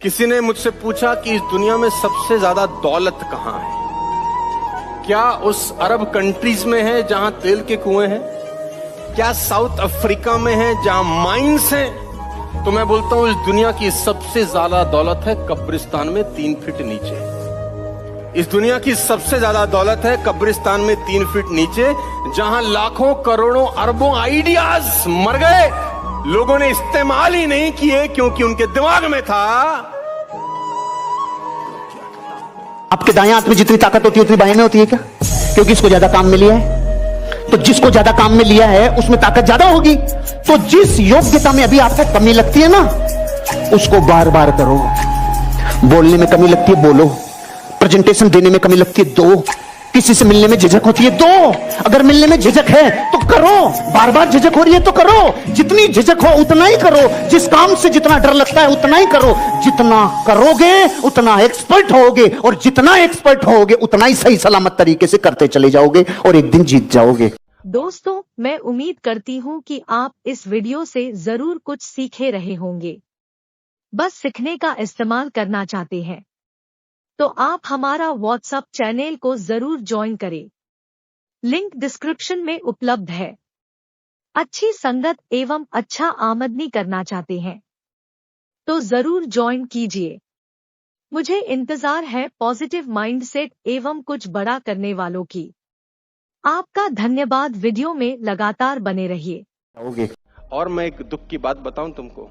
किसी ने मुझसे पूछा कि इस दुनिया में सबसे ज्यादा दौलत कहां है? क्या उस अरब कंट्रीज में है जहां तेल के कुएं हैं? क्या साउथ अफ्रीका में है जहां माइंस हैं? तो मैं बोलता हूं इस दुनिया की सबसे ज्यादा दौलत है कब्रिस्तान में 3 फीट नीचे। इस दुनिया की सबसे ज्यादा दौलत है कब्रिस्तान में 3 फीट नीचे, जहां लाखों करोड़ों अरबों आइडियाज मर गए, लोगों ने इस्तेमाल ही नहीं किए क्योंकि उनके दिमाग में था। आपके दाएं हाथ में जितनी ताकत होती है उतनी बाएं में होती है क्या? क्योंकि इसको ज्यादा काम में लिया है। तो जिसको ज्यादा काम में लिया है उसमें ताकत ज्यादा होगी। तो जिस योग्यता में अभी आपको कमी लगती है ना, उसको बार बार करो। बोलने में कमी लगती है, बोलो। प्रेजेंटेशन देने में कमी लगती है, दो। किसी से मिलने में झिझक होती है, दो। अगर मिलने में झिझक है तो करो। बार बार झिझक हो रही है तो करो। जितनी झिझक हो उतना ही करो। जिस काम से जितना डर लगता है उतना ही करो। जितना करोगे उतना एक्सपर्ट होगे, और जितना एक्सपर्ट होगे उतना ही सही सलामत तरीके से करते चले जाओगे और एक दिन जीत जाओगे। दोस्तों, मैं उम्मीद करती हूँ कि आप इस वीडियो से जरूर कुछ सीखे रहे होंगे। बस सीखने का इस्तेमाल करना चाहते हैं तो आप हमारा व्हाट्सएप चैनल को जरूर ज्वाइन करें। लिंक डिस्क्रिप्शन में उपलब्ध है। अच्छी संगत एवं अच्छा आमदनी करना चाहते हैं तो जरूर ज्वाइन कीजिए। मुझे इंतजार है पॉजिटिव माइंडसेट एवं कुछ बड़ा करने वालों की। आपका धन्यवाद। वीडियो में लगातार बने रहिए। और मैं एक दुख की बात बताऊं तुमको,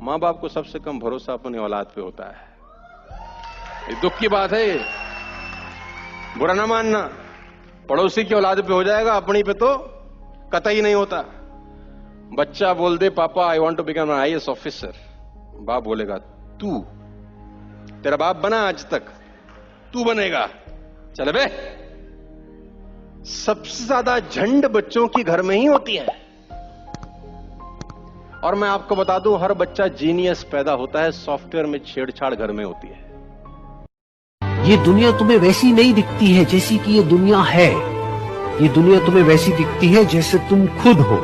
माँ बाप को सबसे कम भरोसा अपनी औलाद पे होता है। ये दुख की बात है, ये बुरा ना मानना। पड़ोसी की औलाद पे हो जाएगा, अपनी पे तो कतई नहीं होता। बच्चा बोल दे पापा I want to become an IAS officer, बाप बोलेगा तू, तेरा बाप बना आज तक, तू बनेगा, चल बे। सबसे ज्यादा झंड बच्चों की घर में ही होती है। और मैं आपको बता दूं, हर बच्चा जीनियस पैदा होता है, सॉफ्टवेयर में छेड़छाड़ घर में होती है। ये दुनिया तुम्हें वैसी नहीं दिखती है जैसी कि ये दुनिया है। ये दुनिया तुम्हें वैसी दिखती है जैसे तुम खुद हो।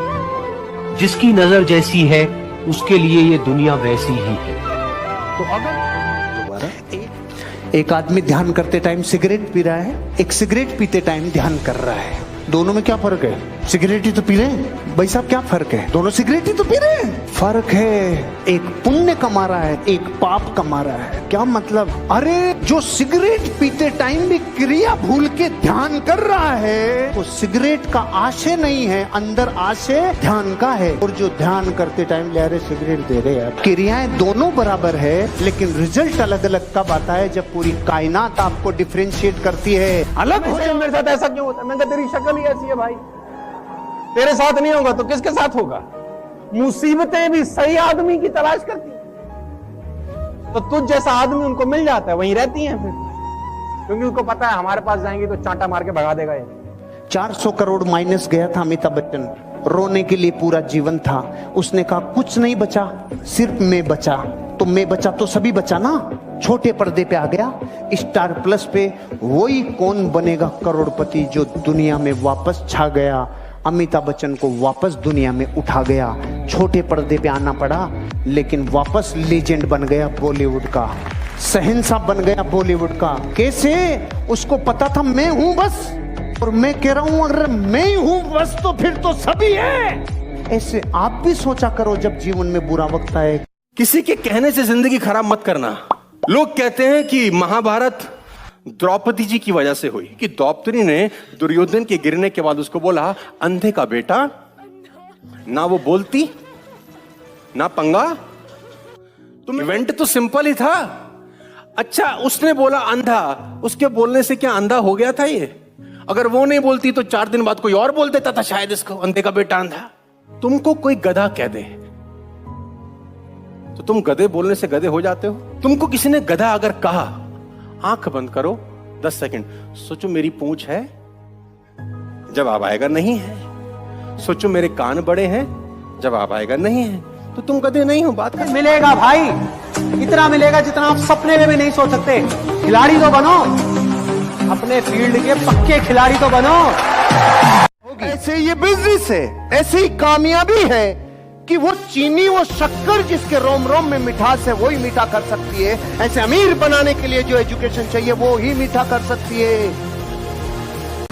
जिसकी नजर जैसी है उसके लिए ये दुनिया वैसी ही है। तो अगर एक आदमी ध्यान करते टाइम सिगरेट पी रहा है, एक सिगरेट पीते टाइम ध्यान कर रहा है, दोनों में क्या फर्क है? सिगरेट ही तो पी रहे हैं भाई साहब, क्या फर्क है? दोनों सिगरेट ही तो पी रहे हैं। फर्क है, एक पुण्य कमा रहा है, एक पाप कमा रहा है। क्या मतलब? अरे जो सिगरेट पीते टाइम भी क्रिया भूल के ध्यान कर रहा है, वो सिगरेट का आशय नहीं है, अंदर आशय ध्यान का है। और जो ध्यान करते टाइम ले रहे सिगरेट दे रहे हैं, क्रियाएं दोनों बराबर है, लेकिन रिजल्ट अलग अलग कब आता है? जब पूरी कायनात आपको डिफरेंशिएट करती है। अलग हो जाए। मेरे साथ ऐसा क्यों होता है? मैं तेरी शक्ल ही ऐसी है भाई, तेरे साथ नहीं होगा तो किसके साथ होगा? मुसीबतें भी सही आदमी की तलाश करती हैं, तो तुझ जैसा आदमी उनको मिल जाता है, वहीं रहती हैं फिर, क्योंकि उनको पता है हमारे पास जाएंगी तो चांटा मार के भगा देगा ये। 400 करोड़ माइनस गया था अमिताभ बच्चन, रोने के लिए पूरा जीवन था। उसने कहा कुछ नहीं बचा, सिर्फ मैं बचा। तो मैं बचा तो सभी बचा ना। छोटे पर्दे पे आ गया, स्टार प्लस पे। वही कौन बनेगा करोड़पति जो दुनिया में वापस छा गया। अमिताभ बच्चन को वापस दुनिया में उठा गया। छोटे पर्दे पे आना पड़ा, लेकिन वापस लेजेंड बन गया बॉलीवुड का, शहंशाह बन गया बॉलीवुड का। कैसे? उसको पता था मैं हूं बस, और मैं कह रहा हूं अगर मैं ही हूं बस तो फिर तो सभी है। ऐसे आप भी सोचा करो जब जीवन में बुरा वक्त आए। किसी के कहने से जिंदगी खराब मत करना। लोग कहते हैं कि महाभारत द्रौपदी जी की वजह से हुई, कि द्रौपदी ने दुर्योधन के गिरने के बाद उसको बोला अंधे का बेटा, ना वो बोलती ना पंगा। तुम इवेंट तो सिंपल ही था। अच्छा, उसने बोला अंधा, उसके बोलने से क्या अंधा हो गया था ये? अगर वो नहीं बोलती तो 4 दिन बाद कोई और बोल देता था शायद इसको, अंधे का बेटा अंधा। तुमको कोई गधा कह दे तो तुम गधे बोलने से गधे हो जाते हो? तुमको किसी ने गधा अगर कहा, आंख बंद करो 10 सेकंड, सोचो मेरी पूंछ है? जवाब आएगा नहीं है। सोचो मेरे कान बड़े हैं? जवाब आएगा नहीं है। तो तुम गधे नहीं हो। बात कर। मिलेगा भाई, इतना मिलेगा जितना आप सपने में भी नहीं सोच सकते। खिलाड़ी तो बनो, अपने फील्ड के पक्के खिलाड़ी तो बनो। ऐसे ये बिजनेस है, ऐसे ही कामयाबी है। कि वो चीनी, वो शक्कर जिसके रोम रोम में मिठास है वो ही मीठा कर सकती है। ऐसे अमीर बनाने के लिए जो एजुकेशन चाहिए वो ही मीठा कर सकती है।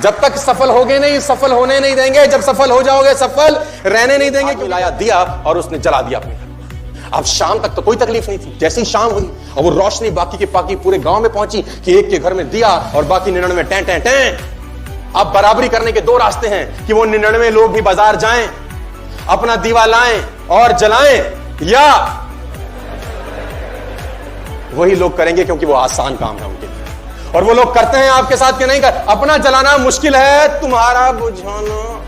जब तक सफल होगे नहीं, सफल होने नहीं देंगे। जब सफल हो जाओगे, सफल रहने नहीं देंगे। क्यों लाया दिया और उसने जला दिया अपने घर। अब शाम तक तो कोई तकलीफ नहीं थी, जैसे ही शाम हुई और वो रोशनी बाकी के बाकी पूरे गांव में पहुंची कि एक के घर में दिया और बाकी 99 टें टें टें। अब बराबरी करने के दो रास्ते हैं कि वो 99 लोग भी बाजार जाएं, अपना दीवा लाएं और जलाएं, या वही लोग करेंगे क्योंकि वो आसान काम है उनके लिए। और वो लोग करते हैं आपके साथ कि नहीं कर। अपना जलाना मुश्किल है, तुम्हारा बुझाना